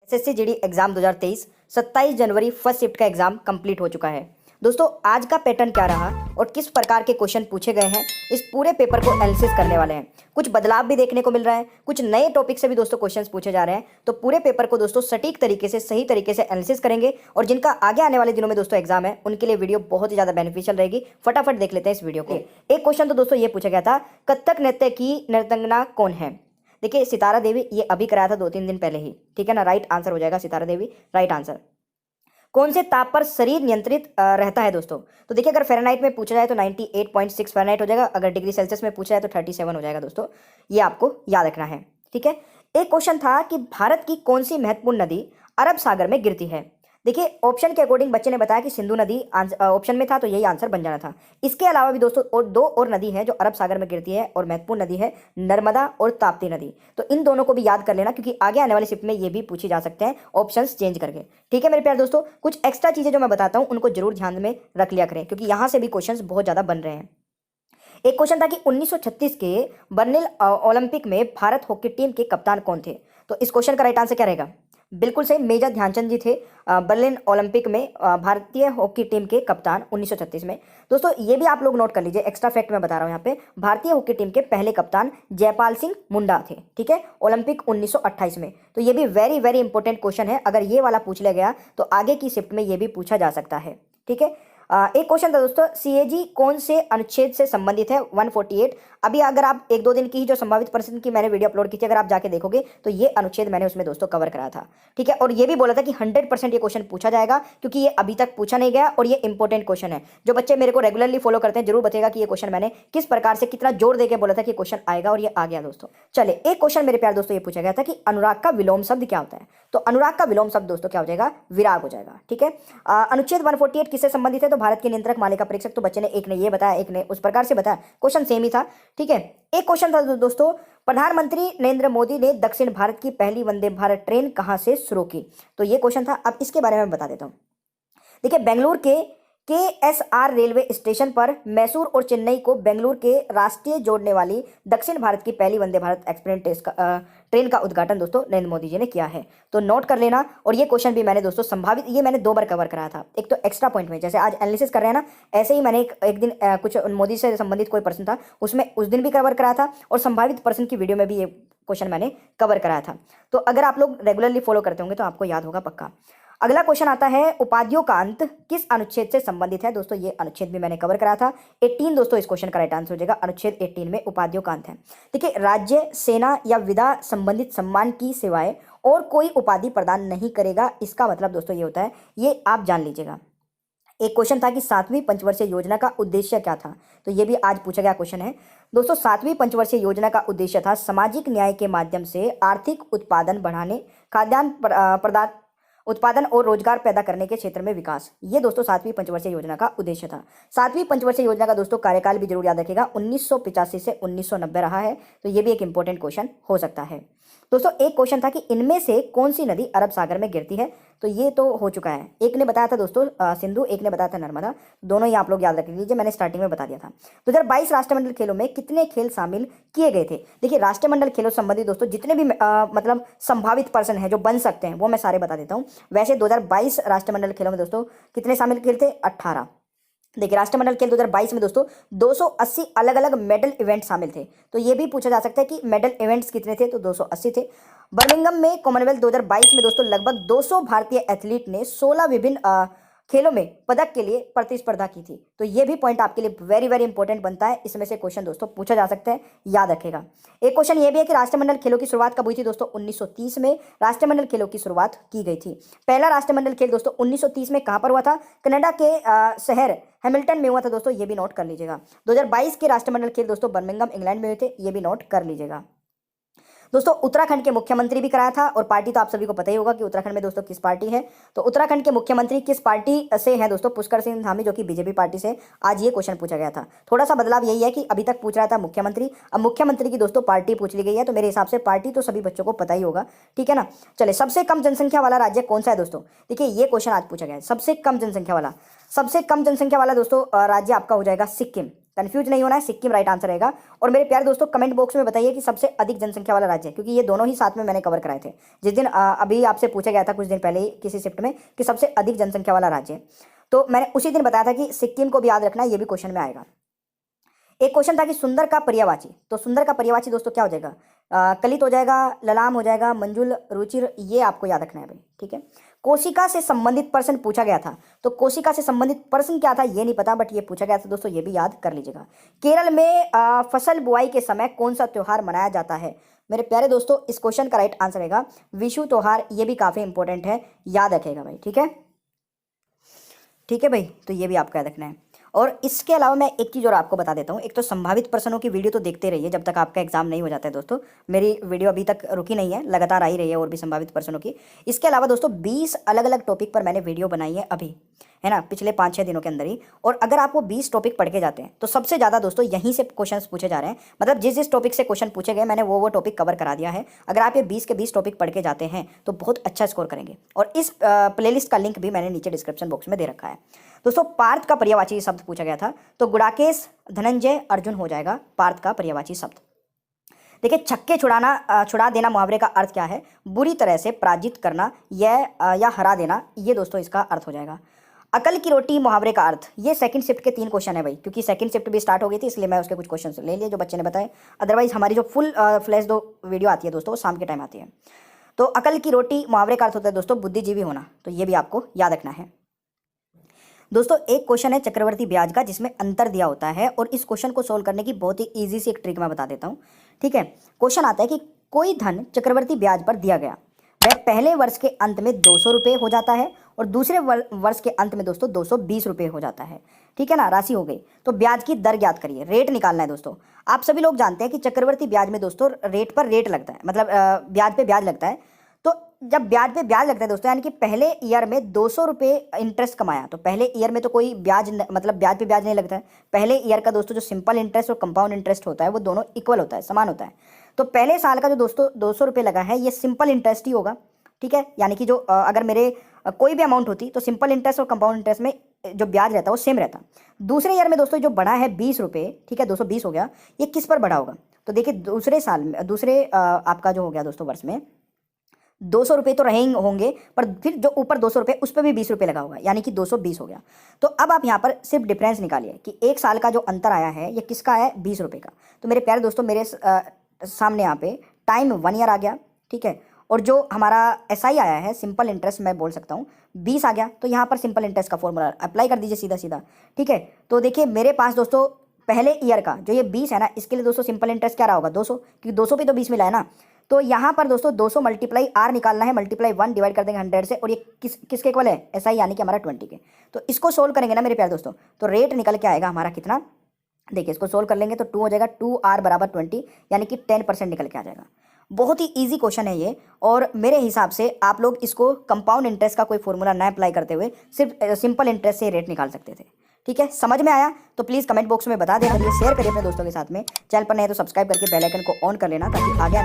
SSC GD exam 2023 27 जनवरी first shift का exam complete हो चुका है। दोस्तों आज का पैटर्न क्या रहा और किस प्रकार के क्वेश्चन पूछे गए हैं, इस पूरे पेपर को एनालिसिस करने वाले हैं। कुछ बदलाव भी देखने को मिल रहा है, कुछ नए टॉपिक से भी दोस्तों क्वेश्चंस पूछे जा रहे हैं। तो पूरे पेपर को दोस्तों सटीक तरीके से, सही तरीके से एनालिसिस करेंगे और जिनका आगे आने वाले दिनों में दोस्तों एग्जाम है उनके लिए वीडियो बहुत ही ज्यादा बेनिफिशियल रहेगी। फटाफट देख लेते हैं इस वीडियो को। एक क्वेश्चन तो दोस्तों ये पूछा गया था, कथक नृत्य की नर्तंगना कौन है। देखिए सितारा देवी, ये अभी कराया था 2-3 दिन पहले ही, ठीक है ना। राइट आंसर हो जाएगा सितारा देवी, राइट आंसर। कौन से ताप पर शरीर नियंत्रित रहता है दोस्तों। तो देखिए अगर फ़ारेनहाइट में पूछा जाए तो 98.6 फ़ारेनहाइट हो जाएगा, अगर डिग्री सेल्सियस में पूछा जाए तो 37 हो जाएगा दोस्तों। ये आपको याद रखना है, ठीक है। एक क्वेश्चन था कि भारत की कौन सी महत्वपूर्ण नदी अरब सागर में गिरती है। देखिए ऑप्शन के अकॉर्डिंग बच्चे ने बताया कि सिंधु नदी ऑप्शन में था, तो यही आंसर बन जाना था। इसके अलावा भी दोस्तों और दो और नदी है जो अरब सागर में गिरती है और महत्वपूर्ण नदी है नर्मदा और ताप्ती नदी। तो इन दोनों को भी याद कर लेना क्योंकि आगे आने वाली शिफ्ट में ये भी पूछी जा सकते हैं ऑप्शंस चेंज करके, ठीक है मेरे प्यारे दोस्तों। कुछ एक्स्ट्रा चीजें जो मैं बताता हूँ उनको जरूर ध्यान में रख लिया करें क्योंकि यहाँ से भी क्वेश्चन बहुत ज्यादा बन रहे हैं। एक क्वेश्चन था कि 1936 के बर्लिन ओलंपिक में भारत हॉकी टीम के कप्तान कौन थे। तो इस क्वेश्चन का राइट आंसर क्या रहेगा। बिल्कुल सही, मेजर ध्यानचंद जी थे बर्लिन ओलंपिक में भारतीय हॉकी टीम के कप्तान 1936 में। दोस्तों ये भी आप लोग नोट कर लीजिए, एक्स्ट्रा फैक्ट मैं बता रहा हूँ यहाँ पे। भारतीय हॉकी टीम के पहले कप्तान जयपाल सिंह मुंडा थे, ठीक है, ओलंपिक 1928 में। तो ये भी वेरी वेरी इंपॉर्टेंट क्वेश्चन है, अगर ये वाला पूछ लिया गया तो आगे की शिफ्ट में ये भी पूछा जा सकता है, ठीक है। एक क्वेश्चन था दोस्तों, सीएजी कौन से अनुच्छेद से संबंधित है 148। अभी अगर आप 1-2 दिन की ही जो संभावित प्रश्न की मैंने वीडियो अपलोड की थी, अगर आप जाके देखोगे तो ये अनुच्छेद मैंने उसमें दोस्तों कवर कराया था, ठीक है। और ये भी बोला था कि 100% ये क्वेश्चन पूछा जाएगा क्योंकि ये अभी तक पूछा नहीं गया और ये इंपॉर्टेंट क्वेश्चन है। जो बच्चे मेरे को रेगुलरली फॉलो करते हैं जरूर बताएगा कि ये क्वेश्चन मैंने किस प्रकार से कितना जोर देकर बोला था कि क्वेश्चन आएगा और ये आ गया दोस्तों। चले एक क्वेश्चन मेरे प्यार दोस्तों ये पूछा गया था कि अनुराग का विलोम शब्द क्या होता है। तो अनुराग का विलोम शब्द दोस्तों क्या हो जाएगा, विराग हो जाएगा, ठीक है। अनुच्छेद 148 किससे संबंधित है। तो भारत के नियंत्रक मालिका परीक्षक। तो बच्चे ने एक ने ये बताया, एक ने उस प्रकार से बताया, क्वेश्चन सेम ही था, ठीक है। एक क्वेश्चन था दोस्तों, प्रधानमंत्री नरेंद्र मोदी ने दक्षिण भारत की पहली वंदे भारत ट्रेन कहां से शुरू की। तो ये क्वेश्चन था, अब इसके बारे में बता देता हूं। देखिए बेंगलुरु के KSR रेलवे स्टेशन पर मैसूर और चेन्नई को बेंगलुरु के राष्ट्रीय जोड़ने वाली दक्षिण भारत की पहली वंदे भारत एक्सप्रेस ट्रेन का उद्घाटन दोस्तों नरेंद्र मोदी जी ने किया है। तो नोट कर लेना। और ये क्वेश्चन भी मैंने दोस्तों संभावित, ये मैंने 2 बार कवर कराया था। एक तो एक्स्ट्रा पॉइंट में, जैसे आज एनालिसिस कर रहे हैं ना, ऐसे ही मैंने एक दिन कुछ मोदी से संबंधित कोई प्रश्न था उसमें उस दिन भी कवर कराया था और संभावित प्रश्न की वीडियो में भी ये क्वेश्चन मैंने कवर कराया था। तो अगर आप लोग रेगुलरली फॉलो करते होंगे तो आपको याद होगा पक्का। अगला क्वेश्चन आता है, उपाधियों का अंत किस अनुच्छेद से संबंधित है। दोस्तों ये अनुच्छेद भी मैंने कवर कराया था, 18 दोस्तों इस क्वेश्चन का राइट आंसर हो जाएगा। अनुच्छेद 18 में उपाधियों का अंत है। देखिए राज्य, सेना या विधा संबंधित सम्मान की सिवाय और कोई उपाधि प्रदान नहीं करेगा। इसका मतलब दोस्तों ये होता है, ये आप जान लीजिएगा। एक क्वेश्चन था कि 7वीं पंचवर्षीय योजना का उद्देश्य क्या था। तो ये भी आज पूछा गया क्वेश्चन है दोस्तों। 7वीं पंचवर्षीय योजना का उद्देश्य था सामाजिक न्याय के माध्यम से आर्थिक उत्पादन बढ़ाने, खाद्यान्न उत्पादन और रोजगार पैदा करने के क्षेत्र में विकास। ये दोस्तों 7वीं पंचवर्षीय योजना का उद्देश्य था। 7वीं पंचवर्षीय योजना का दोस्तों कार्यकाल भी जरूर याद रखिएगा, 1985 से 1990 रहा है। तो ये भी एक इंपॉर्टेंट क्वेश्चन हो सकता है दोस्तों। एक क्वेश्चन था कि इनमें से कौन सी नदी अरब सागर में गिरती है। तो ये तो हो चुका है, एक ने बताया था दोस्तों सिंधु, एक ने बताया था नर्मदा। दोनों ही आप लोग याद रख लीजिए, मैंने स्टार्टिंग में बता दिया था। 2022 राष्ट्रमंडल खेलों में कितने खेल शामिल किए गए थे। देखिए राष्ट्रमंडल खेलों संबंधित दोस्तों जितने भी मतलब संभावित पर्सन है जो बन सकते हैं वो मैं सारे बता देता हूँ। वैसे 2022 राष्ट्रमंडल खेलों में दोस्तों कितने शामिल खेल थे, 18। देखिए राष्ट्रमंडल खेल 2022 में दोस्तों 280 अलग अलग मेडल इवेंट शामिल थे। तो ये भी पूछा जा सकता है कि मेडल इवेंट्स कितने थे। तो 280 थे। बर्मिंघम में कॉमनवेल्थ 2022 में दोस्तों लगभग 200 भारतीय एथलीट ने 16 विभिन्न खेलों में पदक के लिए प्रतिस्पर्धा की थी। तो ये भी पॉइंट आपके लिए वेरी वेरी इंपॉर्टेंट बनता है। इसमें से क्वेश्चन दोस्तों पूछा जा सकता है, याद रखेगा। एक क्वेश्चन ये भी है कि राष्ट्रमंडल खेलों की शुरुआत कब हुई थी। दोस्तों 1930 में राष्ट्रमंडल खेलों की शुरुआत की गई थी। पहला राष्ट्रमंडल खेल दोस्तों 1930 में कहां पर हुआ था, कनाडा के शहर हैमिल्टन में हुआ था दोस्तों, ये भी नोट कर लीजिएगा। 2022 के राष्ट्रमंडल खेल दोस्तों बर्मिंघम इंग्लैंड में हुए थे, ये भी नोट कर लीजिएगा। दोस्तों उत्तराखंड के मुख्यमंत्री भी कराया था और पार्टी तो आप सभी को पता ही होगा कि उत्तराखंड में दोस्तों किस पार्टी है। तो उत्तराखंड के मुख्यमंत्री किस पार्टी से हैं दोस्तों, पुष्कर सिंह धामी जो कि बीजेपी पार्टी से। आज ये क्वेश्चन पूछा गया था। थोड़ा सा बदलाव यही है कि अभी तक पूछ रहा था मुख्यमंत्री, अब मुख्यमंत्री की दोस्तों पार्टी पूछ ली गई है। तो मेरे हिसाब से पार्टी तो सभी बच्चों को पता ही होगा, ठीक है ना। चले सबसे कम जनसंख्या वाला राज्य कौन सा है दोस्तों। देखिए ये क्वेश्चन आज पूछा गया है, सबसे कम जनसंख्या वाला दोस्तों राज्य आपका हो जाएगा सिक्किम। कंफ्यूज नहीं होना है, सिक्किम राइट आंसर रहेगा। और मेरे प्यारे दोस्तों कमेंट बॉक्स में बताइए कि सबसे अधिक जनसंख्या वाला राज्य है, क्योंकि ये दोनों ही साथ में मैंने कवर कराए थे। जिस दिन अभी आपसे पूछा गया था कुछ दिन पहले ही किसी शिफ्ट में कि सबसे अधिक जनसंख्या वाला राज्य है, तो मैंने उसी दिन बताया था कि सिक्किम को भी याद रखना, ये भी क्वेश्चन में आएगा। एक क्वेश्चन था कि सुंदर का पर्यायवाची, तो सुंदर का पर्यायवाची दोस्तों क्या हो जाएगा? कलित हो जाएगा, ललाम हो जाएगा, मंजुल, रुचिर, ये आपको याद रखना है भाई, ठीक है। कोशिका से संबंधित प्रश्न पूछा गया था, तो कोशिका से संबंधित प्रश्न क्या था ये नहीं पता, बट ये पूछा गया था दोस्तों, ये भी याद कर लीजिएगा। केरल में फसल बुआई के समय कौन सा त्योहार मनाया जाता है? मेरे प्यारे दोस्तों इस क्वेश्चन का राइट आंसर रहेगा विशु त्योहार, ये भी काफी इंपॉर्टेंट है, याद रखेगा भाई, ठीक है। ठीक है भाई, तो ये भी आपको याद रखना है। और इसके अलावा मैं एक चीज़ और आपको बता देता हूँ। एक तो संभावित प्रश्नों की वीडियो तो देखते रहिए जब तक आपका एग्जाम नहीं हो जाता है दोस्तों। मेरी वीडियो अभी तक रुकी नहीं है, लगातार आ ही रही है और भी संभावित प्रश्नों की। इसके अलावा दोस्तों 20 अलग अलग टॉपिक पर मैंने वीडियो बनाई है अभी, है ना, पिछले 5-6 दिनों के अंदर ही। और अगर आप वो 20 टॉपिक पढ़ के जाते हैं तो सबसे ज़्यादा दोस्तों यहीं से क्वेश्चंस पूछे जा रहे हैं। मतलब जिस जिस टॉपिक से क्वेश्चन पूछे गए मैंने वो टॉपिक कवर करा दिया है। अगर आप ये 20 के 20 टॉपिक पढ़ के जाते हैं तो बहुत अच्छा स्कोर करेंगे। और इस प्लेलिस्ट का लिंक भी मैंने नीचे डिस्क्रिप्शन बॉक्स में दे रखा है। दोस्तों पार्थ का पर्यायवाची शब्द पूछा गया था, तो गुड़ाकेश, धनंजय, अर्जुन हो जाएगा पार्थ का पर्यायवाची शब्द। देखिए छक्के छुड़ा देना मुहावरे का अर्थ क्या है? बुरी तरह से पराजित करना या हरा देना, ये दोस्तों इसका अर्थ हो जाएगा। अकल की रोटी मुहावरे का अर्थ, ये सेकंड शिफ्ट के 3 क्वेश्चन है भाई, क्योंकि सेकंड शिफ्ट भी स्टार्ट हो गई थी इसलिए मैं उसके कुछ क्वेश्चन ले लिए जो बच्चे ने बताए। अदरवाइज हमारी जो फुल फ्लैश दो वीडियो आती है दोस्तों वो शाम के टाइम आती है। तो अकल की रोटी मुहावरे का अर्थ होता है दोस्तों बुद्धिजीवी होना, तो ये भी आपको याद रखना है। दोस्तों एक क्वेश्चन है चक्रवर्ती ब्याज का जिसमें अंतर दिया होता है, और इस क्वेश्चन को सोल्व करने की बहुत ही इजी सी एक ट्रिक मैं बता देता हूँ, ठीक है। क्वेश्चन आता है कि कोई धन चक्रवर्ती ब्याज पर दिया गया, वह पहले वर्ष के अंत में 200 रुपये हो जाता है और दूसरे वर्ष के अंत में दोस्तों 220 रुपये हो जाता है, ठीक है ना, राशि हो गई। तो ब्याज की दर ज्ञात करिए, रेट निकालना है दोस्तों। आप सभी लोग जानते हैं कि चक्रवर्ती ब्याज में दोस्तों रेट पर रेट लगता है, मतलब ब्याज पे ब्याज लगता है। तो जब ब्याज पे ब्याज लगता है दोस्तों, यानी कि पहले ईयर में 200 रुपये इंटरेस्ट कमाया, तो पहले ईयर में तो कोई ब्याज मतलब ब्याज पे ब्याज नहीं लगता है। पहले ईयर का दोस्तों जो सिंपल इंटरेस्ट और कंपाउंड इंटरेस्ट होता है वो दोनों इक्वल होता है, समान होता है। तो पहले साल का जो दोस्तों 200 रुपये लगा है ये सिंपल इंटरेस्ट ही होगा, ठीक है। यानी कि जो अगर मेरे कोई भी अमाउंट होती तो सिंपल इंटरेस्ट और कंपाउंड इंटरेस्ट में जो ब्याज रहता है वो सेम रहता। दूसरे ईयर में दोस्तों जो बढ़ा है 20 रुपये, ठीक है, 220 हो गया, ये किस पर बढ़ा होगा? तो देखिए दूसरे साल में आपका जो हो गया दोस्तों वर्ष में 200 रुपये तो रहे होंगे, पर फिर जो ऊपर 200 रुपये उस पर भी 20 रुपये लगा होगा, यानी कि 220 हो गया। तो अब आप यहाँ पर सिर्फ डिफरेंस निकालिए कि एक साल का जो अंतर आया है ये किसका है? 20 रुपये का। तो मेरे प्यारे दोस्तों मेरे सामने यहाँ पे टाइम 1 ईयर आ गया, ठीक है, और जो हमारा SI आया है सिंपल इंटरेस्ट मैं बोल सकता हूँ 20 आ गया। तो यहाँ पर सिंपल इंटरेस्ट का फॉर्मूला अप्लाई कर दीजिए सीधा सीधा, ठीक है। तो देखिए मेरे पास दोस्तों पहले ईयर का जो ये 20 है ना, इसके लिए दोस्तों सिंपल इंटरेस्ट क्या रहा होगा? 200, क्योंकि 200 पे तो 20 मिला है ना। तो यहाँ पर दोस्तों 200 मल्टीप्लाई R निकालना है, मल्टीप्लाई 1 डिवाइड कर देंगे 100 से, और ये किसके इक्वल है? SI यानी कि हमारा 20 के। तो इसको सोल्व करेंगे ना मेरे प्यारे दोस्तों, तो रेट निकल के आएगा हमारा कितना? देखिए इसको सोल्व कर लेंगे तो 2 हो जाएगा, 2R बराबर 20, यानी कि 10% निकल के आ जाएगा। बहुत ही इजी क्वेश्चन है ये, और मेरे हिसाब से आप लोग इसको कंपाउंड इंटरेस्ट का कोई फॉर्मूला ना अप्लाई करते हुए सिर्फ सिंपल इंटरेस्ट से रेट निकाल सकते थे, ठीक है। समझ में आया तो प्लीज़ कमेंट बॉक्स में बता दें, शेयर करिए अपने दोस्तों के साथ में। चैनल पर नए तो सब्सक्राइब करके बेल आइकन को ऑन कर लेना ताकि आगे